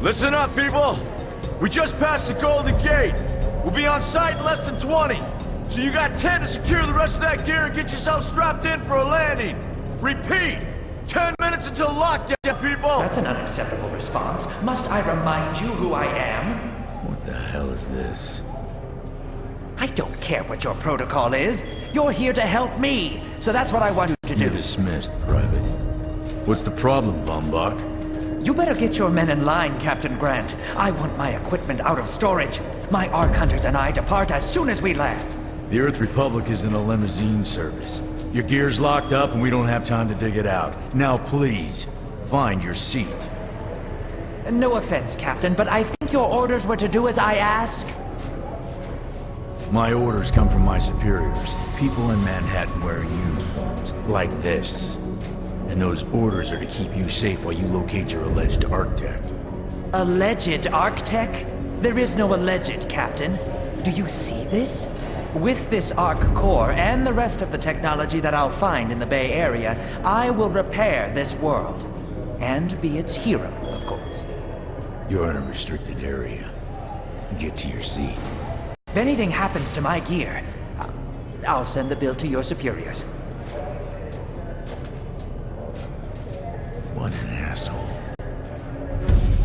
Listen up, people! We just passed the Golden Gate. We'll be on site in less than 20. So you got 10 to secure the rest of that gear and get yourself strapped in for a landing. Repeat! 10 minutes until lockdown, people! That's an unacceptable response. Must I remind you who I am? What the hell is this? I don't care what your protocol is. You're here to help me, so that's what I want you to do. You're dismissed, Private. What's the problem, Von Bach? You better get your men in line, Captain Grant. I want my equipment out of storage. My Ark Hunters and I depart as soon as we land. The Earth Republic is in a limousine service. Your gear's locked up and we don't have time to dig it out. Now please, find your seat. No offense, Captain, but I think your orders were to do as I ask. My orders come from my superiors. People in Manhattan wearing uniforms, like this. And those orders are to keep you safe while you locate your alleged Architect. Alleged Architect? There is no alleged, Captain. Do you see this? With this Ark core and the rest of the technology that I'll find in the Bay Area, I will repair this world. And be its hero, of course. You're in a restricted area. Get to your seat. If anything happens to my gear, I'll send the bill to your superiors. What an asshole.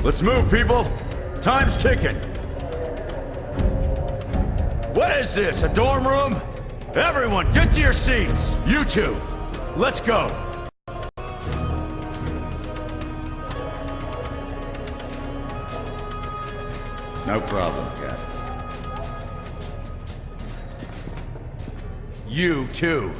Let's move, people! Time's ticking! What is this, a dorm room? Everyone, get to your seats! You two, let's go! No problem, Cap. You too.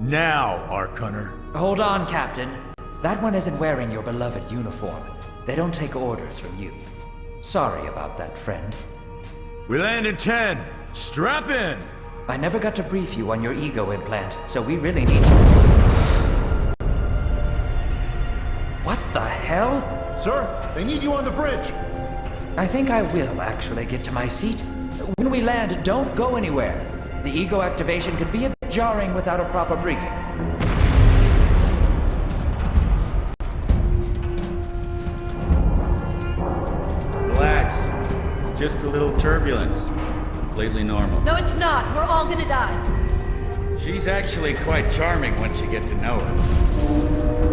Now, Ark Hunter. Hold on, Captain. That one isn't wearing your beloved uniform. They don't take orders from you. Sorry about that, friend. We land in 10. Strap in! I never got to brief you on your ego implant, so we really need to... What the hell? Sir, they need you on the bridge. I think I will actually get to my seat. When we land, don't go anywhere. The ego activation could be a bit jarring without a proper briefing. Relax. It's just a little turbulence. Completely normal. No, it's not. We're all gonna die. She's actually quite charming once you get to know her.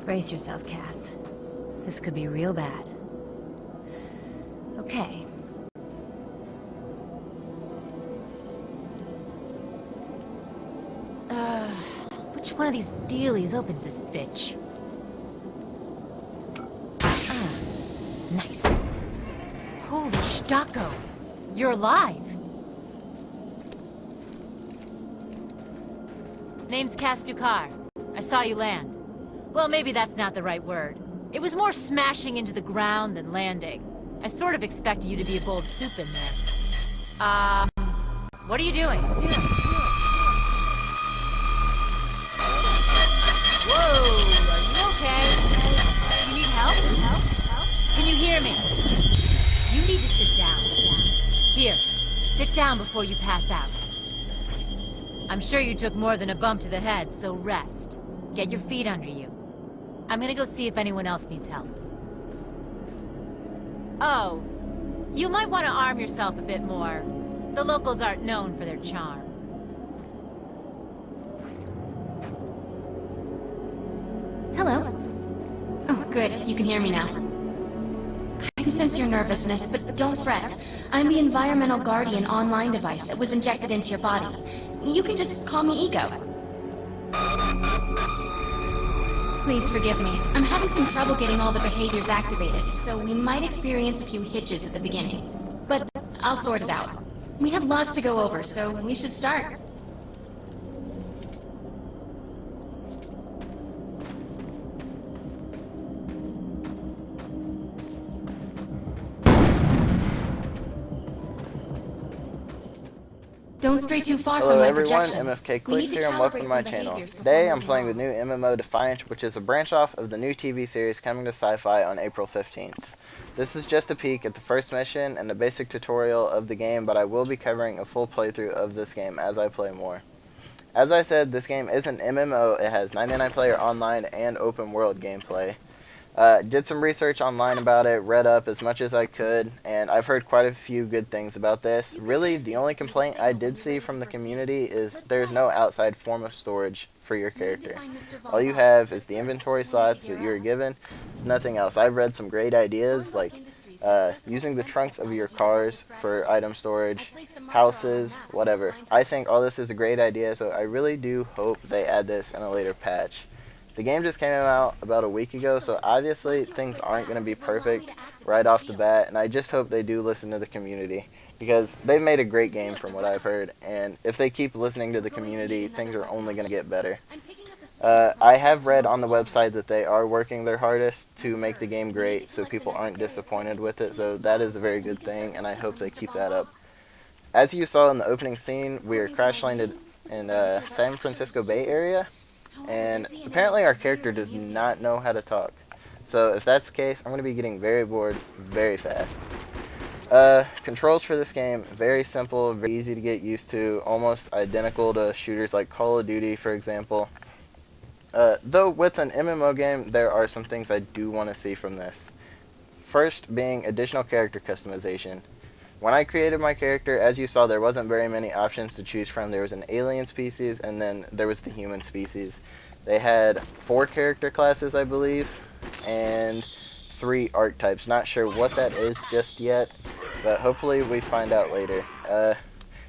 Brace yourself, Cass. This could be real bad. Okay. Which one of these dealies opens this bitch? Nice. Holy Stocko! You're alive! Name's Cass Dukar. I saw you land. Well, maybe that's not the right word. It was more smashing into the ground than landing. I sort of expected you to be a bowl of soup in there. What are you doing? Whoa, are you okay? You need help? Can you hear me? You need to sit down. Here, sit down before you pass out. I'm sure you took more than a bump to the head, so rest. Get your feet under you. I'm gonna go see if anyone else needs help. Oh, you might want to arm yourself a bit more. The locals aren't known for their charm. Hello. Oh, good. You can hear me now. I can sense your nervousness, but don't fret. I'm the Environmental Guardian online device that was injected into your body. You can just call me Ego. Please forgive me. I'm having some trouble getting all the behaviors activated, so we might experience a few hitches at the beginning. But I'll sort it out. We have lots to go over, so we should start. Don't stray too far from Hello my everyone, projection. MFK Clicks here and welcome to my channel. Today I'm playing the new MMO Defiance, which is a branch off of the new TV series coming to Sci-Fi on April 15th. This is just a peek at the first mission and the basic tutorial of the game, but I will be covering a full playthrough of this game as I play more. As I said, this game is an MMO. It has 99 player online and open world gameplay. Did some research online about it, read up as much as I could, and I've heard quite a few good things about this. Really, the only complaint I did see from the community is there's no outside form of storage for your character. All you have is the inventory slots that you're given. There's nothing else. I've read some great ideas like using the trunks of your cars for item storage, houses, whatever. I think all this is a great idea, so I really do hope they add this in a later patch. The game just came out about a week ago, so obviously things aren't going to be perfect right off the bat, and I just hope they do listen to the community, because they've made a great game from what I've heard, and if they keep listening to the community, things are only going to get better. I have read on the website that they are working their hardest to make the game great so people aren't disappointed with it, so that is a very good thing, and I hope they keep that up. As you saw in the opening scene, we are crash landed in San Francisco Bay Area, and apparently our character does not know how to talk. So if that's the case, I'm going to be getting very bored very fast. Controls for this game, very simple, very easy to get used to, almost identical to shooters like Call of Duty, for example. Though with an MMO game, there are some things I do want to see from this. First being additional character customization. When I created my character, as you saw, there wasn't very many options to choose from. There was an alien species, and then there was the human species. They had 4 character classes, I believe, and 3 archetypes. Not sure what that is just yet, but hopefully we find out later.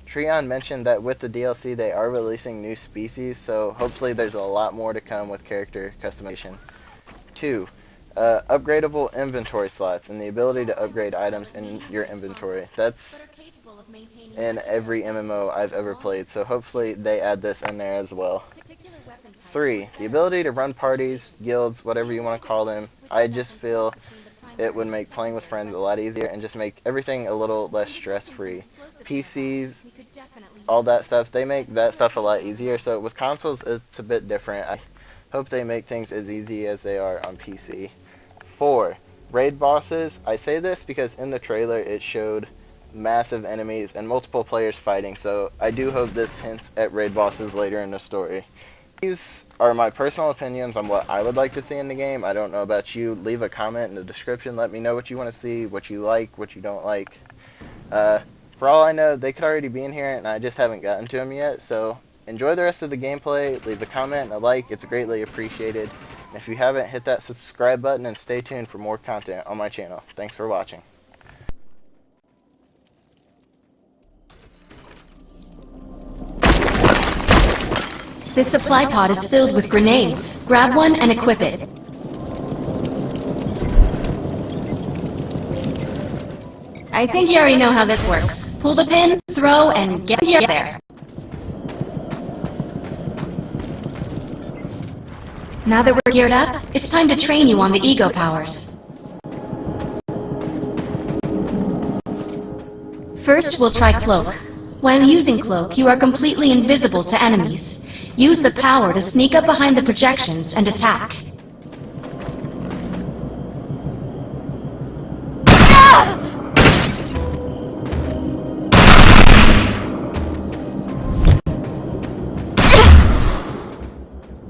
Treon mentioned that with the DLC they are releasing new species, so hopefully there's a lot more to come with character customization. 2. Upgradable inventory slots and the ability to upgrade items in your inventory. That's in every MMO I've ever played, so hopefully they add this in there as well. 3. The ability to run parties, guilds, whatever you want to call them. I just feel it would make playing with friends a lot easier and just make everything a little less stress-free. PCs, all that stuff, they make that stuff a lot easier, so with consoles it's a bit different. I hope they make things as easy as they are on PC. 4. Raid bosses. I say this because in the trailer it showed massive enemies and multiple players fighting, so I do hope this hints at raid bosses later in the story. These are my personal opinions on what I would like to see in the game. I don't know about you. Leave a comment in the description. Let me know what you want to see, what you like, what you don't like. For all I know, they could already be in here, and I just haven't gotten to them yet. So enjoy the rest of the gameplay. Leave a comment and a like. It's greatly appreciated. And if you haven't, hit that subscribe button and stay tuned for more content on my channel. Thanks for watching. This supply pod is filled with grenades. Grab one and equip it. I think you already know how this works. Pull the pin, throw, and get there. Now that we're geared up, it's time to train you on the ego powers. First, we'll try Cloak. While using Cloak, you are completely invisible to enemies. Use the power to sneak up behind the projections and attack.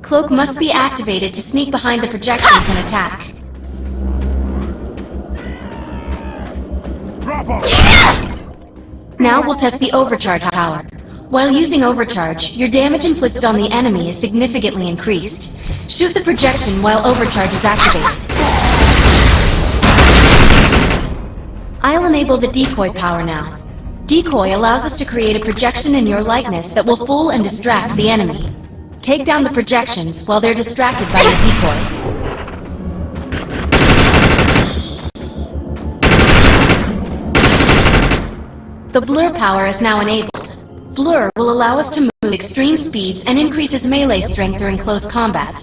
Cloak must be activated to sneak behind the projections and attack. Now we'll test the overcharge power. While using overcharge, your damage inflicted on the enemy is significantly increased. Shoot the projection while overcharge is activated. I'll enable the decoy power now. Decoy allows us to create a projection in your likeness that will fool and distract the enemy. Take down the projections while they're distracted by your decoy. The blur power is now enabled. Blur will allow us to move at extreme speeds and increases melee strength during close combat.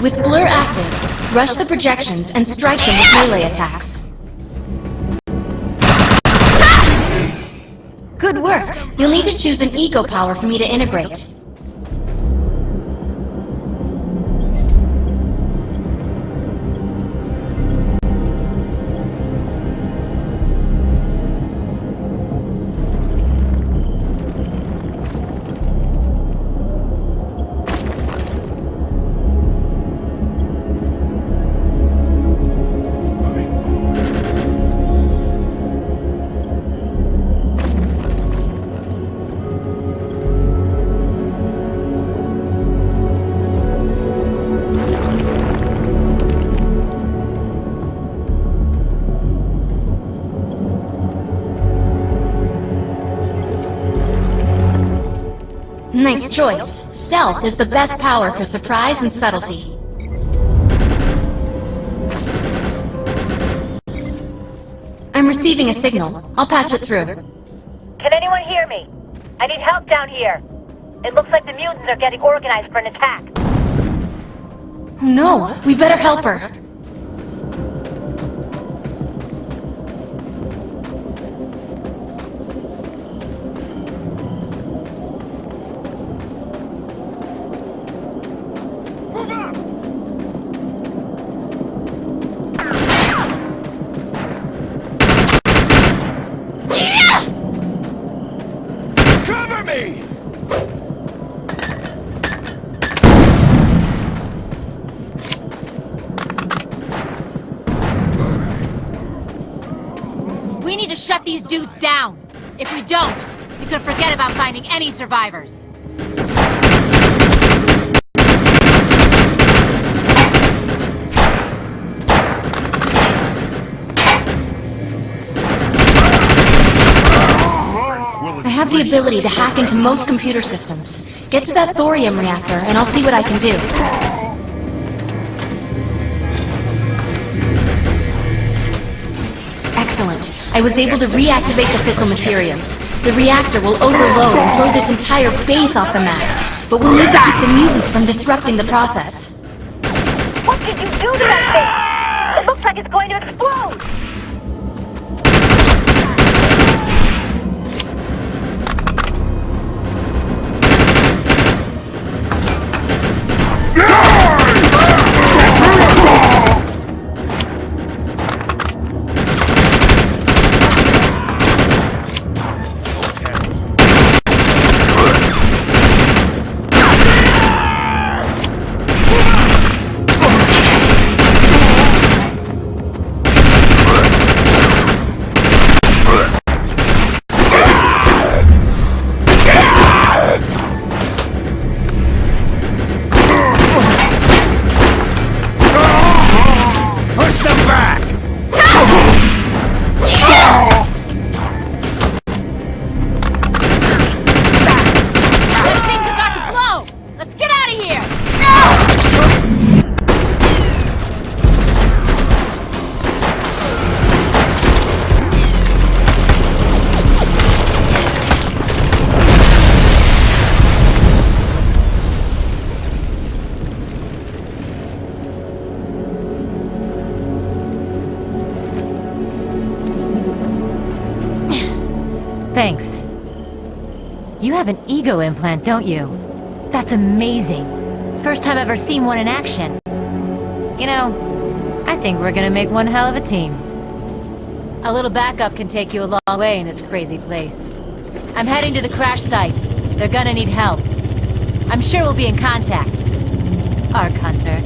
With Blur active, rush the projections and strike them with melee attacks. Good work! You'll need to choose an ego power for me to integrate. Nice choice. Stealth is the best power for surprise and subtlety. I'm receiving a signal. I'll patch it through. Can anyone hear me? I need help down here. It looks like the mutants are getting organized for an attack. Oh no, we better help her. Cover me! We need to shut these dudes down. If we don't, we could forget about finding any survivors. I have the ability to hack into most computer systems. Get to that thorium reactor, and I'll see what I can do. Excellent. I was able to reactivate the fissile materials. The reactor will overload and blow this entire base off the map. But we'll need to keep the mutants from disrupting the process. What did you do to that thing? It looks like it's going to explode! Thanks. You have an ego implant, don't you? That's amazing. First time I've ever seen one in action. You know, I think we're gonna make one hell of a team. A little backup can take you a long way in this crazy place. I'm heading to the crash site. They're gonna need help. I'm sure we'll be in contact. Arc Hunter.